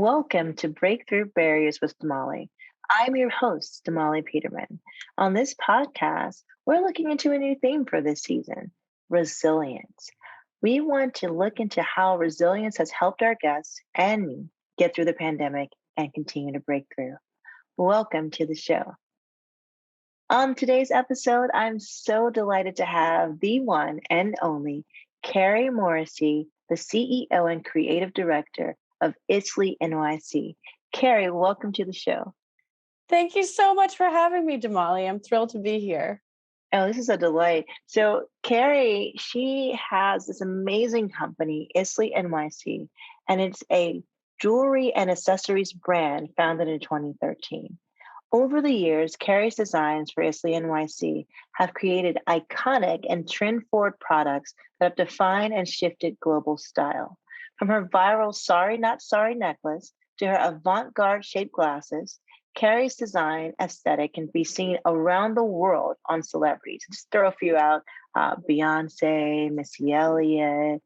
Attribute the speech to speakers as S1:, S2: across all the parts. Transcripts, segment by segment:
S1: Welcome to Breakthrough Barriers with Damali. I'm your host, Damali Peterman. On this podcast, we're looking into a new theme for this season, resilience. We want to look into how resilience has helped our guests and me get through the pandemic and continue to break through. Welcome to the show. On today's episode, I'm so delighted to have the one and only Carrie Morrissey, the CEO and creative director of ISLYNYC. Carrie, welcome to the show.
S2: Thank you so much for having me, Damali. I'm thrilled to be here.
S1: Oh, this is a delight. So Carrie, she has this amazing company, ISLYNYC, and it's a jewelry and accessories brand founded in 2013. Over the years, Carrie's designs for ISLYNYC have created iconic and trend-forward products that have defined and shifted global style. From her viral Sorry Not Sorry necklace to her avant-garde shaped glasses, Carrie's design aesthetic can be seen around the world on celebrities. Just throw a few out, Beyonce, Missy Elliott,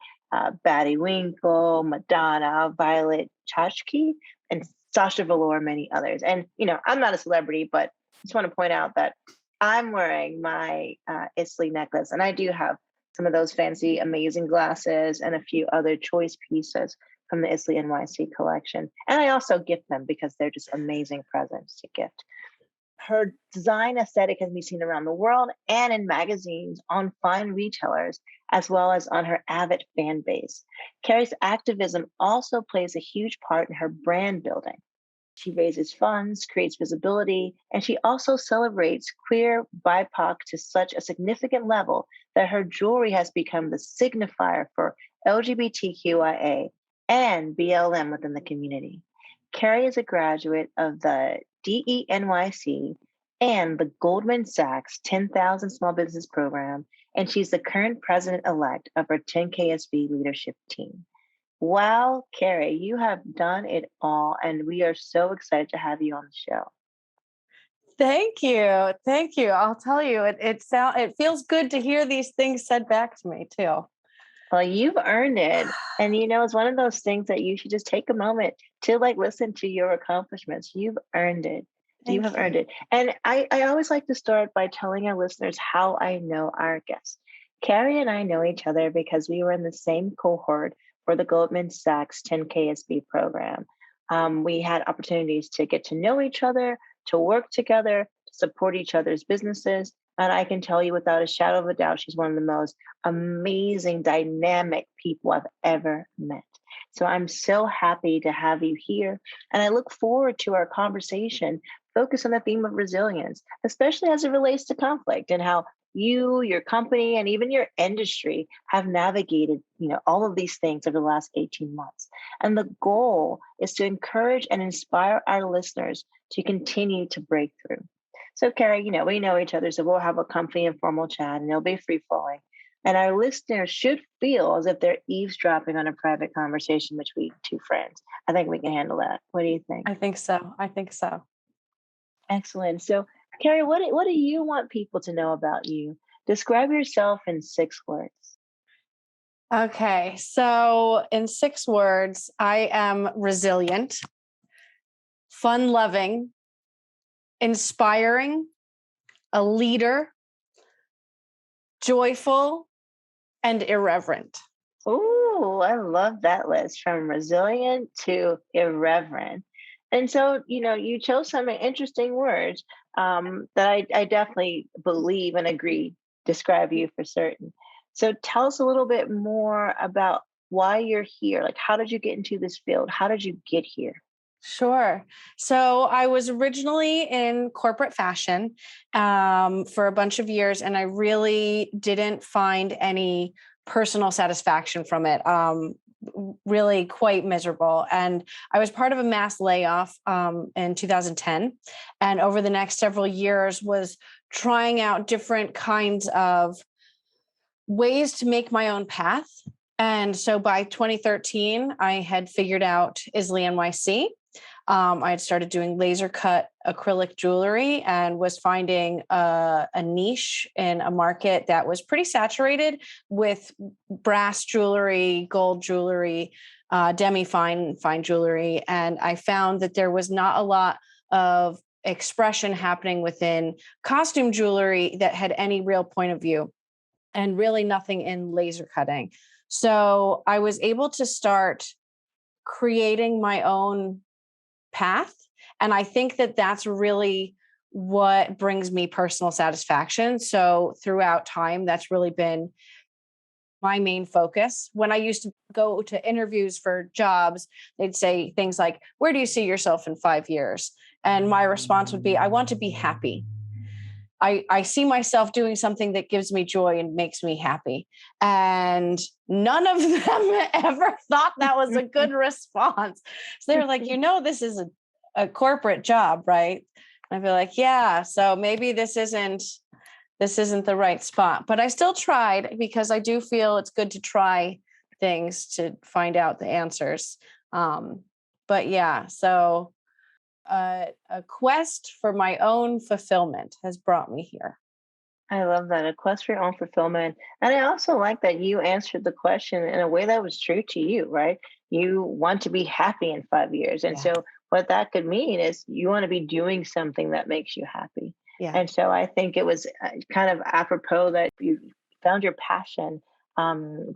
S1: Batty Winkle, Madonna, Violet Chachki, and Sasha Velour, many others. And, I'm not a celebrity, but I just want to point out that I'm wearing my Isley necklace, and I do have some of those fancy, amazing glasses and a few other choice pieces from the ISLYNYC collection. And I also gift them because they're just amazing presents to gift. Her design aesthetic has been seen around the world and in magazines, on fine retailers, as well as on her avid fan base. Carrie's activism also plays a huge part in her brand building. She raises funds, creates visibility, and she also celebrates queer BIPOC to such a significant level that her jewelry has become the signifier for LGBTQIA and BLM within the community. Carrie is a graduate of the DENYC and the Goldman Sachs 10,000 Small Business Program, and she's the current president-elect of her 10KSB leadership team. Wow, Carrie, you have done it all, and we are so excited to have you on the show.
S2: Thank you. Thank you. I'll tell you, it feels good to hear these things said back to me too.
S1: Well, you've earned it. And it's one of those things that you should just take a moment to listen to your accomplishments. You've earned it. You have earned it. And I always like to start by telling our listeners how I know our guests. Carrie and I know each other because we were in the same cohort for the Goldman Sachs 10KSB program. We had opportunities to get to know each other, to work together, to support each other's businesses. And I can tell you without a shadow of a doubt, she's one of the most amazing, dynamic people I've ever met. So I'm so happy to have you here. And I look forward to our conversation focused on the theme of resilience, especially as it relates to conflict and how you, your company, and even your industry have navigated, all of these things over the last 18 months. And the goal is to encourage and inspire our listeners to continue to break through. So, Carrie, we know each other, so we'll have a comfy, informal chat, and it'll be free-flowing. And our listeners should feel as if they're eavesdropping on a private conversation between two friends. I think we can handle that. What do you think?
S2: I think so.
S1: Excellent. So, Carrie, what do you want people to know about you? Describe yourself in 6 words.
S2: Okay. So in 6 words, I am resilient, fun-loving, inspiring, a leader, joyful, and irreverent.
S1: Oh, I love that list, from resilient to irreverent. And so, you chose some interesting words that I definitely believe and agree describe you for certain. So tell us a little bit more about why you're here. How did you get into this field? How did you get here?
S2: Sure. So I was originally in corporate fashion for a bunch of years, and I really didn't find any personal satisfaction from it. Really quite miserable. And I was part of a mass layoff in 2010. And over the next several years was trying out different kinds of ways to make my own path. And so by 2013, I had figured out ISLYNYC. I had started doing laser cut acrylic jewelry and was finding a niche in a market that was pretty saturated with brass jewelry, gold jewelry, fine jewelry. And I found that there was not a lot of expression happening within costume jewelry that had any real point of view, and really nothing in laser cutting. So I was able to start creating my own path. And I think that that's really what brings me personal satisfaction. So throughout time, that's really been my main focus. When I used to go to interviews for jobs, they'd say things like, "Where do you see yourself in 5 years?" And my response would be, "I want to be happy. I see myself doing something that gives me joy and makes me happy." And none of them ever thought that was a good response. So they were like, this is a corporate job, right? And I'd be like, yeah, so maybe this isn't the right spot. But I still tried, because I do feel it's good to try things to find out the answers. But yeah, so a quest for my own fulfillment has brought me here.
S1: I love that. A quest for your own fulfillment. And I also like that you answered the question in a way that was true to you, right? You want to be happy in 5 years. And
S2: Yeah.
S1: so what that could mean is you want to be doing something that makes you happy.
S2: Yeah.
S1: And so I think it was kind of apropos that you found your passion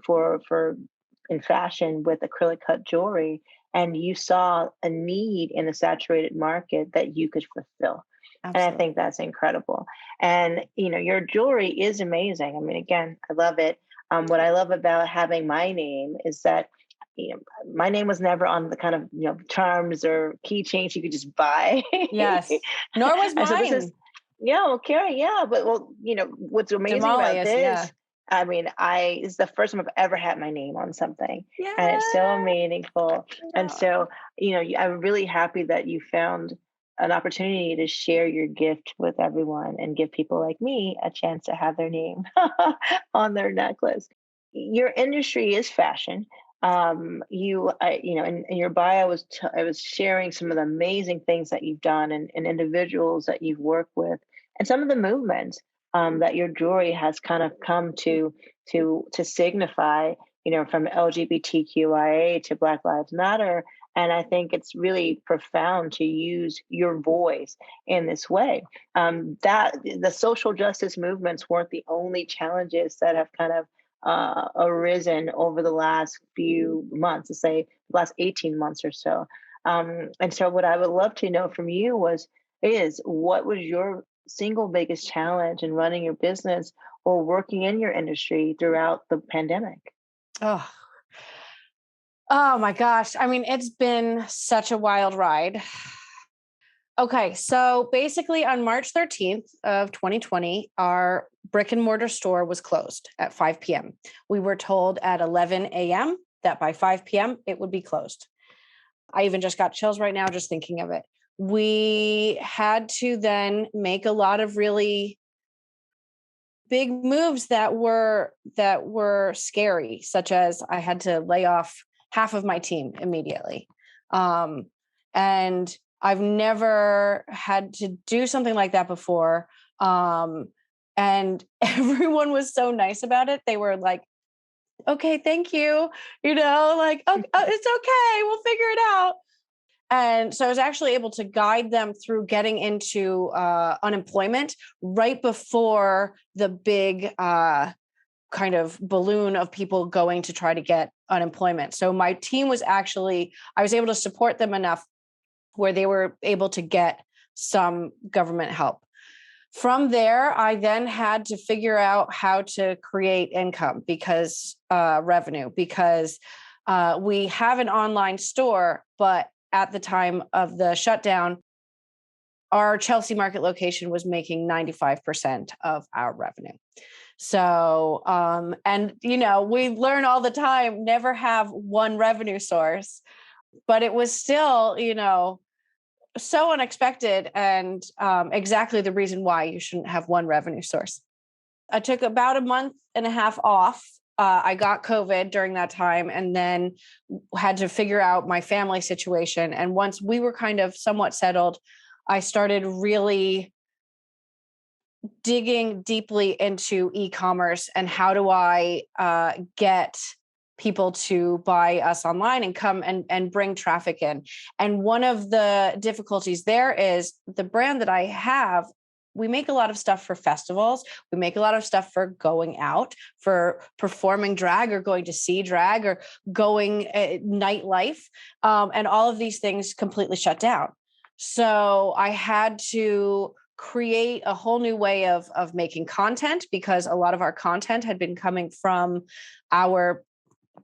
S1: for in fashion with acrylic cut jewelry, and you saw a need in a saturated market that you could fulfill. And I
S2: Absolutely.
S1: think that's incredible. And your jewelry is amazing. I mean, again, I love it. What I love about having my name is that you know, my name was never on the kind of charms or keychains you could just buy.
S2: Yes. Nor was
S1: And so this is,
S2: mine.
S1: yeah, well, Carrie, yeah, but what's amazing
S2: Damali
S1: about
S2: is, yeah.
S1: this, I mean, it's the first time I've ever had my name on something, and it's so
S2: Yeah.
S1: meaningful. And so, I'm really happy that you found an opportunity to share your gift with everyone and give people like me a chance to have their name on their necklace. Your industry is fashion. In your bio I was sharing some of the amazing things that you've done, and individuals that you've worked with, and some of the movements that your jewelry has kind of come to signify, from LGBTQIA to Black Lives Matter. And I think it's really profound to use your voice in this way. That the social justice movements weren't the only challenges that have kind of arisen over the last few months, to say last 18 months or so. And so what I would love to know from you is what was your single biggest challenge in running your business or working in your industry throughout the pandemic?
S2: Oh, oh my gosh. I mean, it's been such a wild ride. Okay, so basically on March 13th of 2020, our brick and mortar store was closed at 5 p.m. We were told at 11 a.m. that by 5 p.m. it would be closed. I even just got chills right now just thinking of it. We had to then make a lot of really big moves that were scary, such as I had to lay off half of my team immediately. And I've never had to do something like that before. And everyone was so nice about it. They were like, okay, thank you. Like, oh, it's okay. We'll figure it out. And so I was actually able to guide them through getting into unemployment right before the big kind of balloon of people going to try to get unemployment. So my team I was able to support them enough where they were able to get some government help. From there, I then had to figure out how to create income revenue, because we have an online store, but at the time of the shutdown, our Chelsea Market location was making 95% of our revenue. So, we learn all the time, never have one revenue source, but it was still, so unexpected, and exactly the reason why you shouldn't have one revenue source. I took about a month and a half off. I got COVID during that time, and then had to figure out my family situation. And once we were kind of somewhat settled, I started really digging deeply into e-commerce and how do I get people to buy us online and come and bring traffic in. And one of the difficulties there is the brand that I have, we make a lot of stuff for festivals. We make a lot of stuff for going out, for performing drag or going to see drag or going nightlife. And all of these things completely shut down. So I had to create a whole new way of making content, because a lot of our content had been coming from our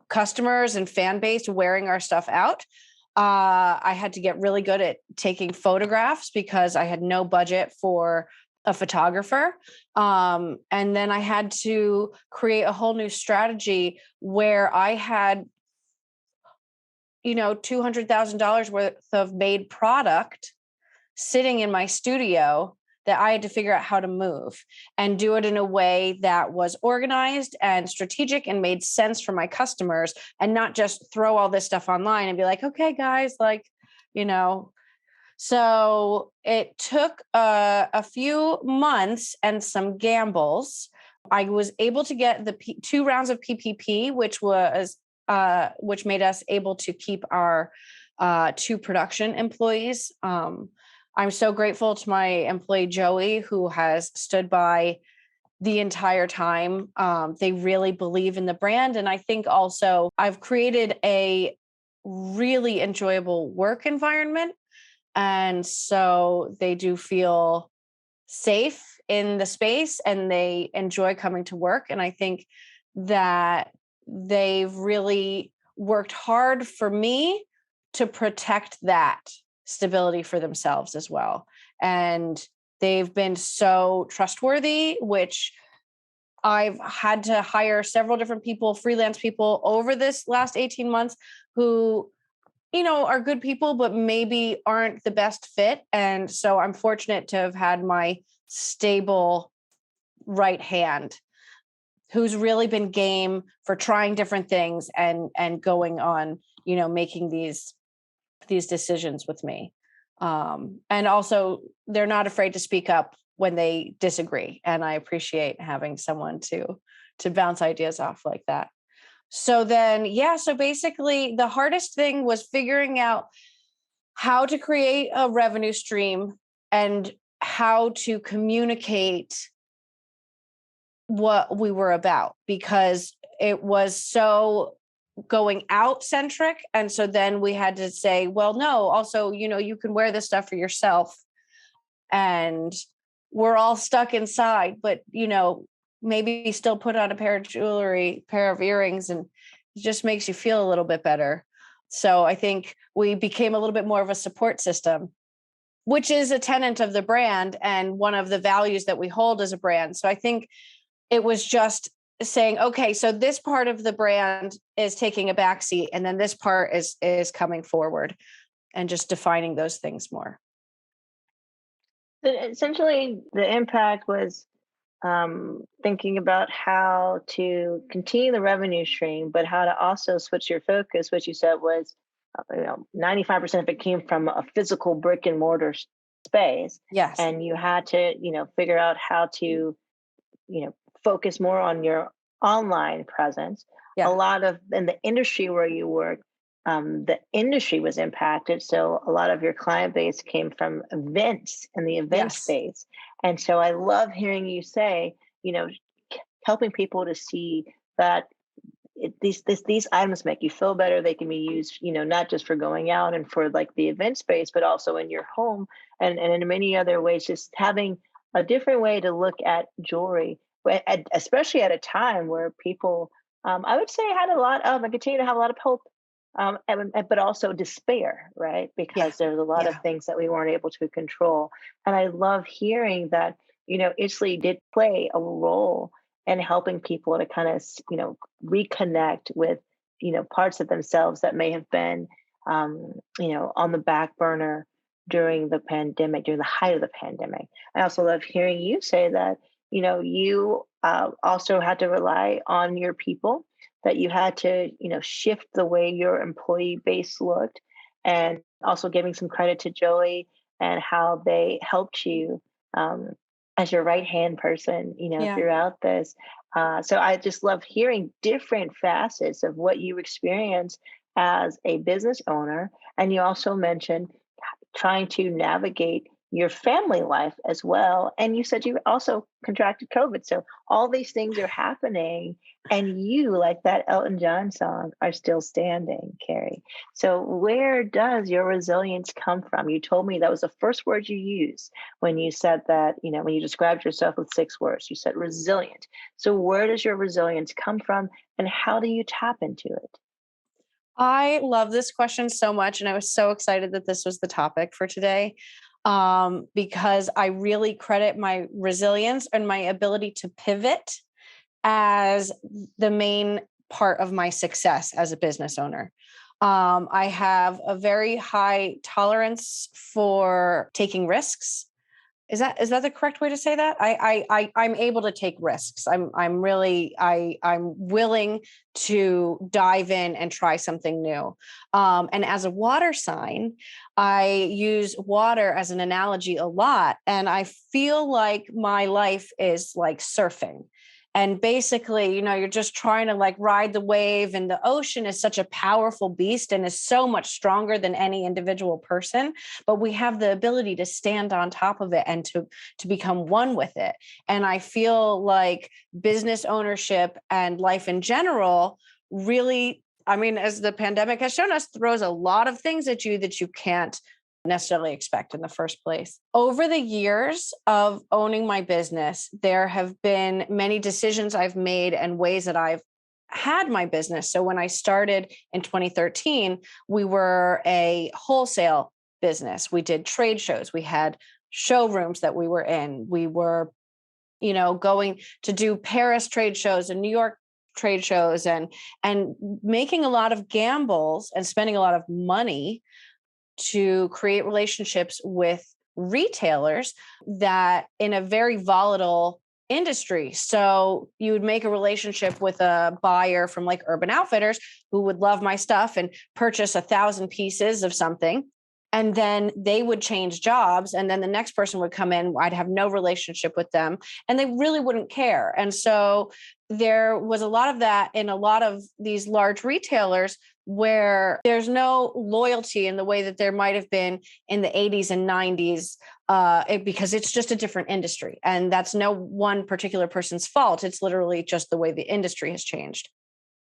S2: customers and fan base wearing our stuff out. I had to get really good at taking photographs because I had no budget for a photographer. And then I had to create a whole new strategy where I had, $200,000 worth of made product sitting in my studio that I had to figure out how to move and do it in a way that was organized and strategic and made sense for my customers, and not just throw all this stuff online and be like, okay, guys, So it took a few months and some gambles. I was able to get the 2 rounds of PPP, which made us able to keep our 2 production employees. I'm so grateful to my employee, Joey, who has stood by the entire time. They really believe in the brand. And I think also I've created a really enjoyable work environment. And so they do feel safe in the space and they enjoy coming to work. And I think that they've really worked hard for me to protect that stability for themselves as well. And they've been so trustworthy, which I've had to hire several different people, freelance people over this last 18 months who, are good people, but maybe aren't the best fit. And so I'm fortunate to have had my stable right hand who's really been game for trying different things and going on, making these decisions with me. And also they're not afraid to speak up when they disagree. And I appreciate having someone to bounce ideas off like that. So then, so basically the hardest thing was figuring out how to create a revenue stream and how to communicate what we were about, because it was so going out centric. And so then we had to say, well, no, also, you can wear this stuff for yourself. And we're all stuck inside, but, maybe still put on a pair of jewelry, pair of earrings, and it just makes you feel a little bit better. So I think we became a little bit more of a support system, which is a tenet of the brand and one of the values that we hold as a brand. So I think it was just saying, okay, so this part of the brand is taking a backseat, and then this part is coming forward, and just defining those things more.
S1: Essentially, the impact was thinking about how to continue the revenue stream, but how to also switch your focus, which you said was, 95% of it came from a physical brick and mortar space.
S2: Yes.
S1: And you had to, figure out how to, focus more on your online presence.
S2: Yeah.
S1: A lot of in the industry where you work, the industry was impacted. So a lot of your client base came from events in the event space. And so I love hearing you say, helping people to see that these items make you feel better. They can be used, not just for going out and for like the event space, but also in your home and in many other ways, just having a different way to look at jewelry, especially at a time where people, I would say, had a lot of, and continue to have a lot of hope, but also despair, right? Because there's a lot of things that we weren't able to control. And I love hearing that, ISLY did play a role in helping people to kind of, reconnect with, parts of themselves that may have been, on the back burner during the pandemic, during the height of the pandemic. I also love hearing you say that, you also had to rely on your people, that you had to, shift the way your employee base looked, and also giving some credit to Joey and how they helped you as your right hand person,
S2: Yeah.
S1: throughout this. So I just love hearing different facets of what you experience as a business owner. And you also mentioned trying to navigate your family life as well. And you said you also contracted COVID. So all these things are happening, and you, like that Elton John song, are still standing, Carrie. So where does your resilience come from? You told me that was the first word you used when you said that, when you described yourself with 6 words, you said resilient. So where does your resilience come from, and how do you tap into it?
S2: I love this question so much. And I was so excited that this was the topic for today, because I really credit my resilience and my ability to pivot as the main part of my success as a business owner. I have a very high tolerance for taking risks. Is that the correct way to say that? I'm able to take risks. I'm willing to dive in and try something new. And as a water sign, I use water as an analogy a lot, and I feel like my life is like surfing. And basically, you're just trying to like ride the wave, and the ocean is such a powerful beast and is so much stronger than any individual person, but we have the ability to stand on top of it and to become one with it. And I feel like business ownership and life in general really, I mean, as the pandemic has shown us, throws a lot of things at you that you can't necessarily expect in the first place. Over the years of owning my business, there have been many decisions I've made and ways that I've had my business. So when I started in 2013, we were a wholesale business. We did trade shows. We had showrooms that we were in. We were, going to do Paris trade shows and New York trade shows, and making a lot of gambles and spending a lot of money to create relationships with retailers that in a very volatile industry. So you would make a relationship with a buyer from like Urban Outfitters who would love my stuff and purchase 1,000 pieces of something. And then they would change jobs. And then the next person would come in. I'd have no relationship with them, and they really wouldn't care. And so there was a lot of that in a lot of these large retailers where there's no loyalty in the way that there might have been in the 80s and 90s, because it's just a different industry. And that's no one particular person's fault. It's literally just the way the industry has changed.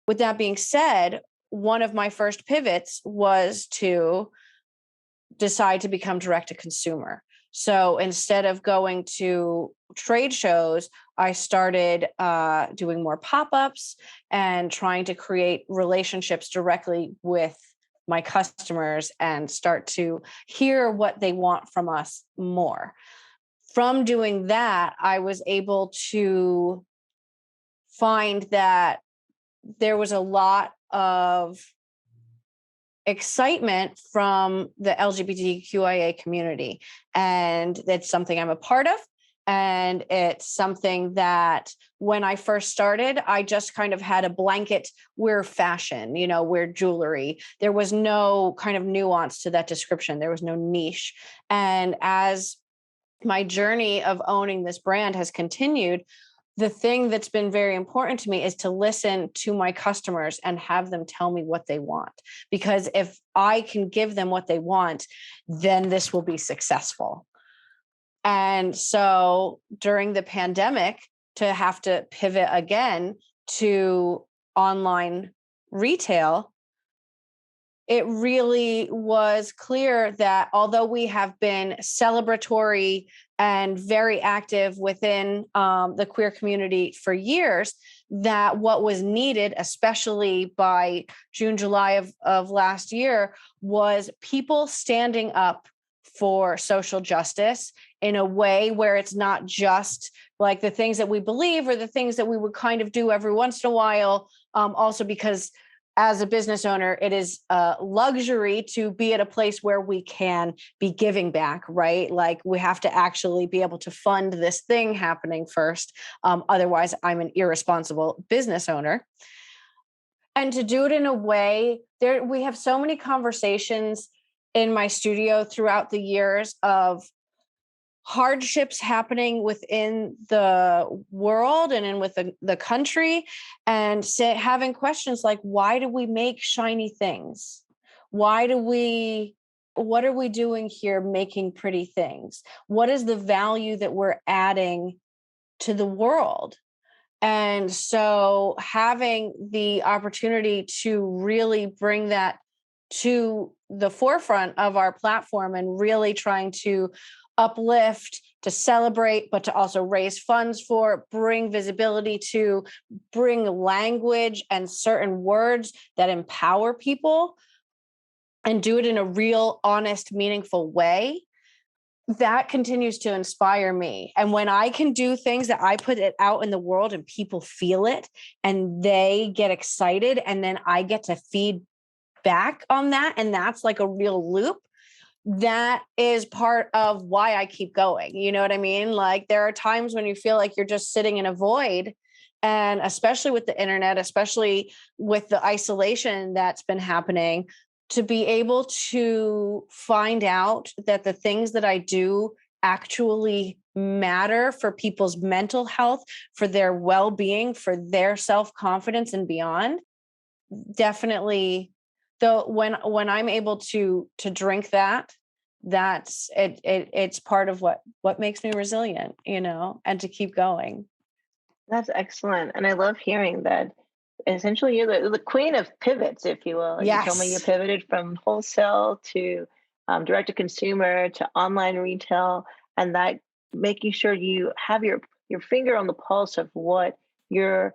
S2: With that being said, one of my first pivots was to decide to become direct to consumer. So instead of going to trade shows, I started doing more pop-ups and trying to create relationships directly with my customers and start to hear what they want from us more. From doing that, I was able to find that there was a lot of excitement from the LGBTQIA community. And it's something I'm a part of. And it's something that when I first started, I just kind of had a blanket, we're fashion, we're jewelry. There was no kind of nuance to that description. There was no niche. And as my journey of owning this brand has continued, the thing that's been very important to me is to listen to my customers and have them tell me what they want. Because if I can give them what they want, then this will be successful. And so during the pandemic, to have to pivot again to online retail, it really was clear that although we have been celebratory and very active within the queer community for years, that what was needed, especially by June, July of last year, was people standing up for social justice in a way where it's not just like the things that we believe or the things that we would kind of do every once in a while. Also because as a business owner, it is a luxury to be at a place where we can be giving back, right? Like we have to actually be able to fund this thing happening first. Otherwise, I'm an irresponsible business owner. And to do it in a way, we have so many conversations in my studio throughout the years of hardships happening within the world and in with the country, and having questions like, why do we make shiny things? What are we doing here making pretty things? What is the value that we're adding to the world? And so having the opportunity to really bring that to the forefront of our platform and really trying to uplift, to celebrate, but to also raise funds for, bring visibility to, bring language and certain words that empower people and do it in a real, honest, meaningful way, that continues to inspire me. And when I can do things that I put it out in the world and people feel it and they get excited, and then I get to feed back on that, and that's like a real loop, that is part of why I keep going. You know what I mean? Like, there are times when you feel like you're just sitting in a void, and especially with the internet, especially with the isolation that's been happening, to be able to find out that the things that I do actually matter for people's mental health, for their well-being, for their self-confidence and beyond. Definitely, though, when I'm able to drink that, that's it, it's part of what makes me resilient, and to keep going.
S1: That's excellent. And I love hearing that essentially you're the queen of pivots, if you will. You told me you
S2: Yes.
S1: pivoted from wholesale to direct to consumer to online retail, and that making sure you have your finger on the pulse of what your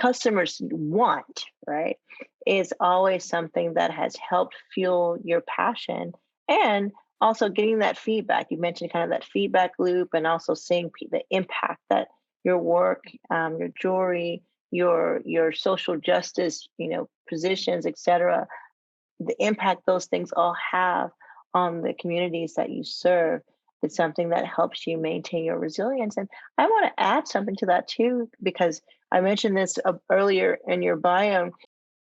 S1: customers want, right, is always something that has helped fuel your passion. And also getting that feedback. You mentioned kind of that feedback loop, and also seeing the impact that your work, your jewelry, your social justice, positions, etc., the impact those things all have on the communities that you serve. It's something that helps you maintain your resilience. And I want to add something to that too, because I mentioned this earlier in your bio,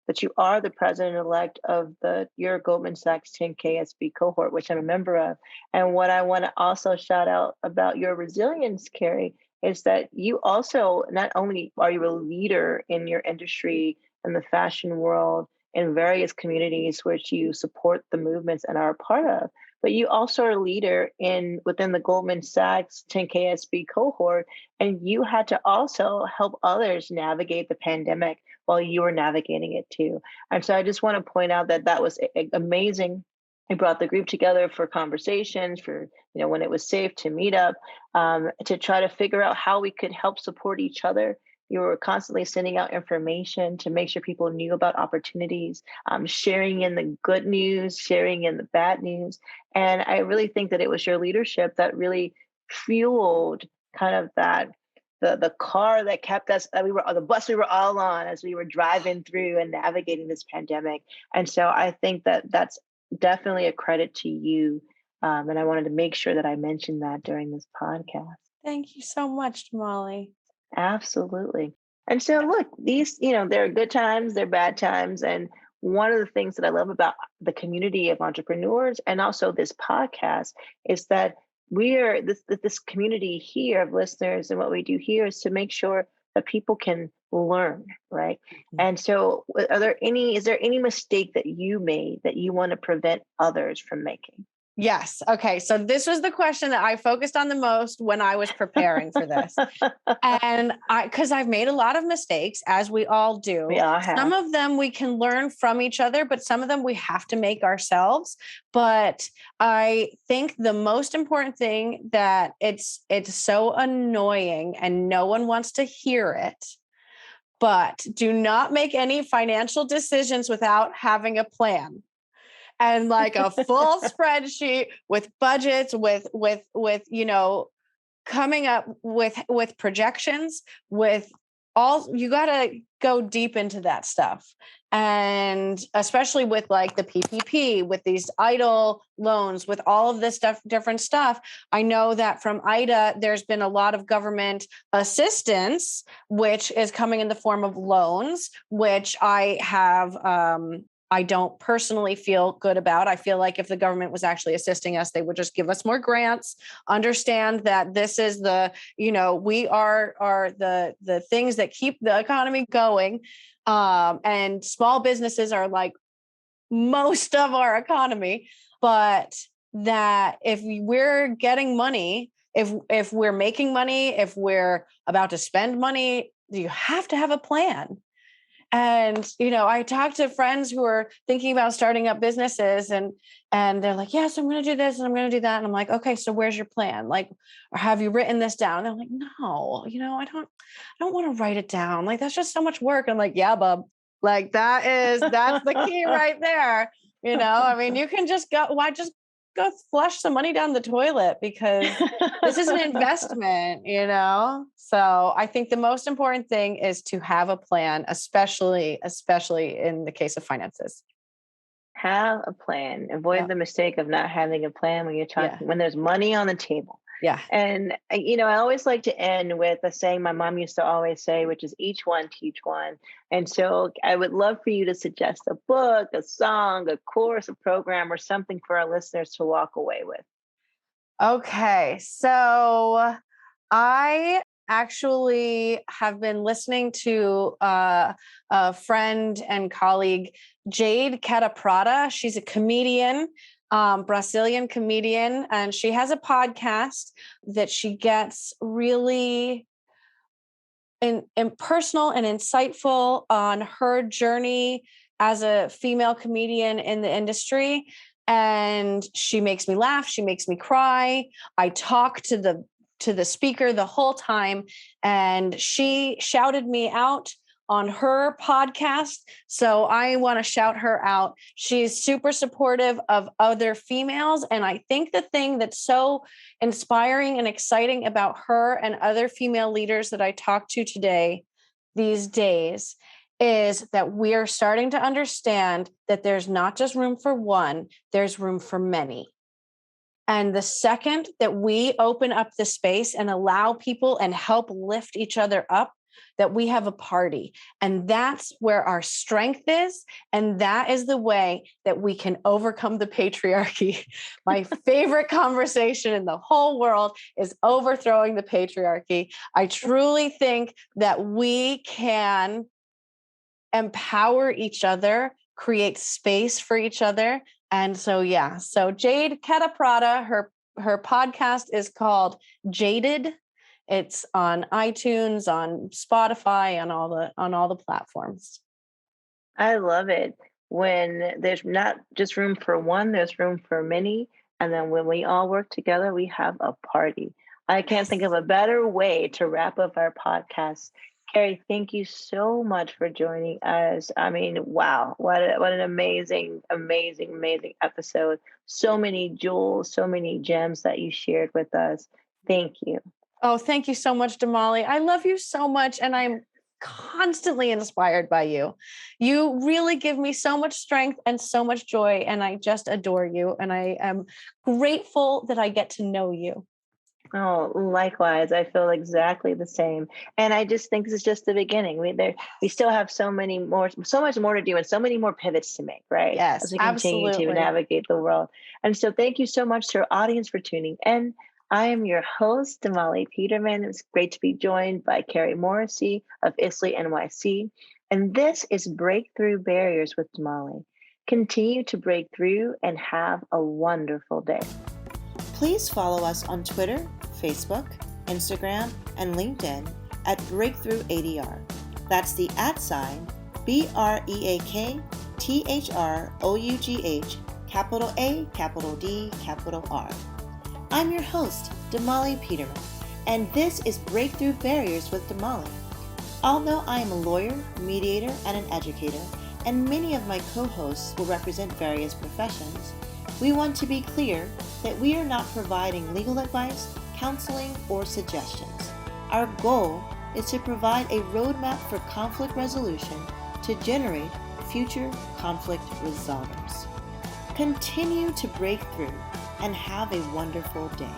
S1: that you are the president-elect of your Goldman Sachs 10KSB cohort, which I'm a member of. And what I want to also shout out about your resilience, Carrie, is that you also, not only are you a leader in your industry and the fashion world in various communities which you support the movements and are a part of, but you also are a leader within the Goldman Sachs 10KSB cohort, and you had to also help others navigate the pandemic while you were navigating it too. And so I just want to point out that that was amazing. We brought the group together for conversations, for when it was safe to meet up, to try to figure out how we could help support each other. You were constantly sending out information to make sure people knew about opportunities, sharing in the good news, sharing in the bad news. And I really think that it was your leadership that really fueled kind of that the car that kept us, the bus we were all on as we were driving through and navigating this pandemic. And so I think that that's definitely a credit to you. And I wanted to make sure that I mentioned that during this podcast.
S2: Thank you so much, Damali.
S1: Absolutely. And so look, these, there are good times, there are bad times. And one of the things that I love about the community of entrepreneurs and also this podcast is that we are this community here of listeners, and what we do here is to make sure that people can learn, right? Mm-hmm. And so is there any mistake that you made that you want to prevent others from making?
S2: Yes. Okay. So this was the question that I focused on the most when I was preparing for this. And because I've made a lot of mistakes, as we all do.
S1: We all have.
S2: Some of them we can learn from each other, but some of them we have to make ourselves. But I think the most important thing, that it's so annoying and no one wants to hear it, but do not make any financial decisions without having a plan. And like a full spreadsheet with budgets, with coming up with projections, with all, you got to go deep into that stuff. And especially with like the PPP, with these EIDL loans, with all of this stuff, different stuff. I know that from IDA, there's been a lot of government assistance, which is coming in the form of loans, which I have I don't personally feel good about. I feel like if the government was actually assisting us, they would just give us more grants, understand that this is the, we are the things that keep the economy going. And small businesses are like most of our economy, but that if we're getting money, if we're making money, if we're about to spend money, you have to have a plan. And, I talk to friends who are thinking about starting up businesses and they're like, yes, I'm going to do this and I'm going to do that. And I'm like, okay, so where's your plan? Like, or have you written this down? And I'm like, no, I don't want to write it down. Like, that's just so much work. I'm like, yeah, bub, like that's the key right there. I mean, you can just go go flush some money down the toilet because this is an investment, So I think the most important thing is to have a plan, especially in the case of finances.
S1: Have a plan. Avoid the mistake of not having a plan when you're talking, when there's money on the table.
S2: Yeah.
S1: And, I always like to end with a saying my mom used to always say, which is each one teach one. And so I would love for you to suggest a book, a song, a course, a program, or something for our listeners to walk away with.
S2: Okay. So I actually have been listening to a friend and colleague, Jade Cataprata. She's a comedian. Brazilian comedian, and she has a podcast that she gets really personal and insightful on her journey as a female comedian in the industry. And she makes me laugh. She makes me cry. I talk to the speaker the whole time, and she shouted me out on her podcast. So I want to shout her out. She's super supportive of other females. And I think the thing that's so inspiring and exciting about her and other female leaders that I talk to today, these days, is that we are starting to understand that there's not just room for one, there's room for many. And the second that we open up the space and allow people and help lift each other up, that we have a party. And that's where our strength is. And that is the way that we can overcome the patriarchy. My favorite conversation in the whole world is overthrowing the patriarchy. I truly think that we can empower each other, create space for each other. And so, so Jade Cataprata, her podcast is called Jaded. It's on iTunes, on Spotify, on all the platforms.
S1: I love it. When there's not just room for one, there's room for many. And then when we all work together, we have a party. I can't think of a better way to wrap up our podcast. Carrie, thank you so much for joining us. I mean, wow, what an amazing episode. So many jewels, so many gems that you shared with us. Thank you.
S2: Oh, thank you so much, Damali. I love you so much, and I'm constantly inspired by you. You really give me so much strength and so much joy, and I just adore you, and I am grateful that I get to know you.
S1: Oh, likewise. I feel exactly the same. And I just think this is just the beginning. We still have so much more to do and so many more pivots to make, right?
S2: Yes,
S1: as we continue to navigate the world. And so thank you so much to our audience for tuning in. I am your host, Damali Peterman. It's great to be joined by Carrie Morrissey of ISLYNYC. And this is Breakthrough Barriers with Damali. Continue to break through and have a wonderful day. Please follow us on Twitter, Facebook, Instagram, and LinkedIn at Breakthrough ADR. That's the @ BREAKTHROUGH, capital A, capital D, capital R. I'm your host, Damali Peterman, and this is Breakthrough Barriers with Damali. Although I am a lawyer, mediator, and an educator, and many of my co-hosts will represent various professions, we want to be clear that we are not providing legal advice, counseling, or suggestions. Our goal is to provide a roadmap for conflict resolution to generate future conflict resolvers. Continue to break through and have a wonderful day.